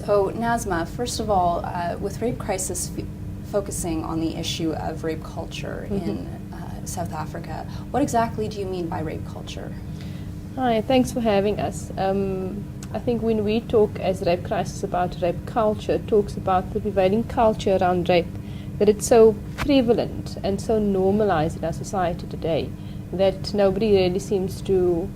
So, Nazma, first of all, with Rape Crisis focusing on the issue of rape culture in South Africa, what exactly do you mean by rape culture? Hi, thanks for having us. I think when we talk as Rape Crisis about rape culture, it talks about the prevailing culture around rape, that it's so prevalent and so normalized in our society today that nobody really seems to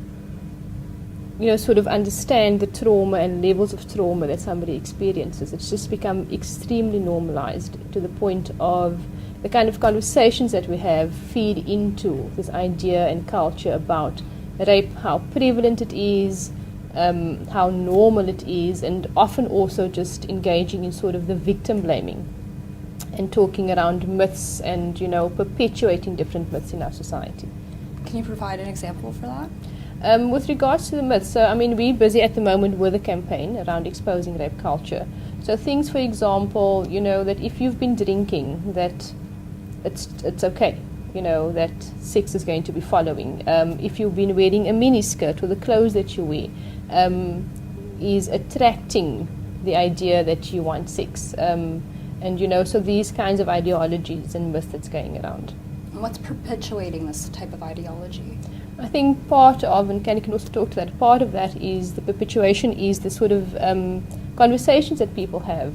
sort of understand the trauma and levels of trauma that somebody experiences. It's just become extremely normalized to the point of the kind of conversations that we have feed into this idea and culture about rape, how prevalent it is, how normal it is, and often also just engaging in sort of the victim blaming and talking around myths and, perpetuating different myths in our society. Can you provide an example for that? With regards to the myths, so we're busy at the moment with a campaign around exposing rape culture. So things, for example, that if you've been drinking, that it's okay, that sex is going to be following. If you've been wearing a miniskirt or the clothes that you wear is attracting the idea that you want sex. So these kinds of ideologies and myths that's going around. And what's perpetuating this type of ideology? I think part of, and Kenny can also talk to that, part of that is the perpetuation is the sort of conversations that people have,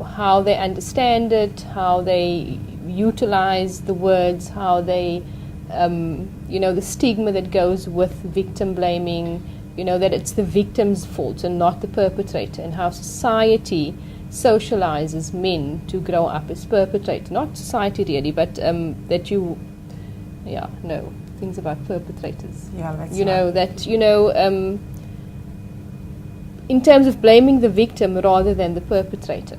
how they understand it, how they utilize the words, how they, the stigma that goes with victim blaming, that it's the victim's fault and not the perpetrator, and how society socializes men to grow up as perpetrators. Not society really, but that you, no. Things about perpetrators. Yeah, that's in terms of blaming the victim rather than the perpetrator.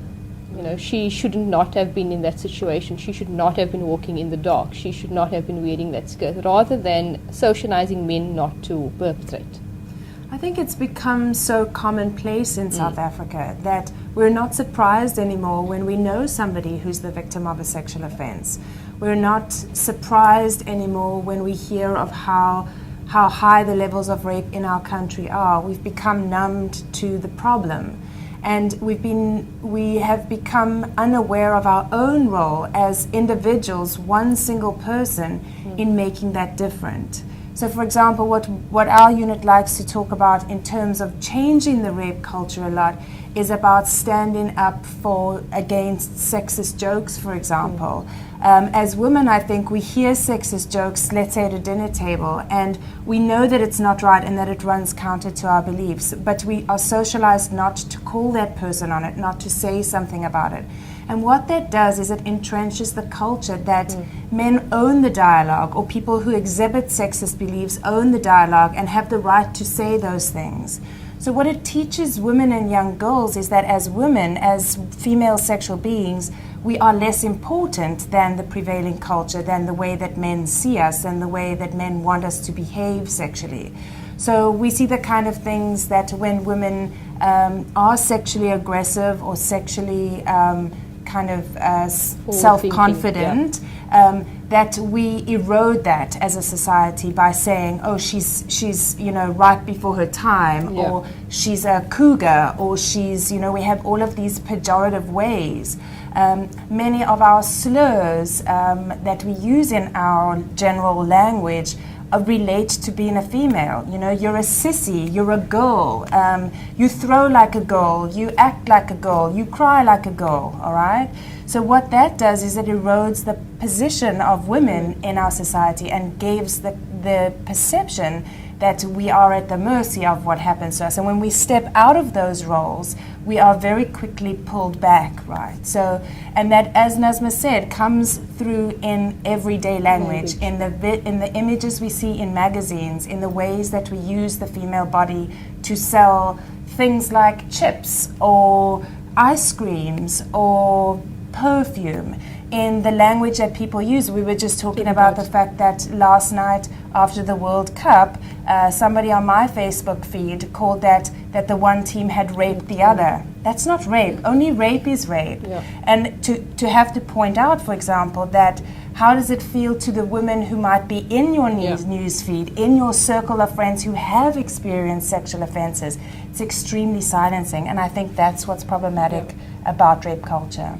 She should not have been in that situation. She should not have been walking in the dark. She should not have been wearing that skirt, rather than socializing men not to perpetrate. I think it's become so commonplace in South Africa that we're not surprised anymore when we know somebody who's the victim of a sexual offense. We're not surprised anymore when we hear of how high the levels of rape in our country are. We've become numbed to the problem, and we have become unaware of our own role as individuals, one single person, in making that different. So, for example, what our unit likes to talk about in terms of changing the rape culture a lot is about standing up against sexist jokes, for example. As women, I think we hear sexist jokes, let's say at a dinner table, and we know that it's not right and that it runs counter to our beliefs, but we are socialized not to call that person on it, not to say something about it. And what that does is it entrenches the culture that men own the dialogue, or people who exhibit sexist beliefs own the dialogue and have the right to say those things. So what it teaches women and young girls is that as women, as female sexual beings, we are less important than the prevailing culture, than the way that men see us and the way that men want us to behave sexually. So we see the kind of things that when women are sexually aggressive or sexually self-confident, that we erode that as a society by saying, oh, she's right before her time, or she's a cougar, or she's, we have all of these pejorative ways. Many of our slurs that we use in our general language relate to being a female. You're a sissy, you're a girl, you throw like a girl, you act like a girl, you cry like a girl, all right? So what that does is it erodes the position of women in our society and gives the perception that we are at the mercy of what happens to us. And when we step out of those roles, we are very quickly pulled back, right? So, and that, as Nazma said, comes through in everyday language, in the images we see in magazines, in the ways that we use the female body to sell things like chips or ice creams or perfume, in the language that people use. We were just talking about the fact that last night after the World Cup, somebody on my Facebook feed called that the one team had raped the other. That's not rape. Only rape is rape. Yeah. And to have to point out, for example, that how does it feel to the women who might be in your news feed, in your circle of friends who have experienced sexual offenses? It's extremely silencing, and I think that's what's problematic about rape culture.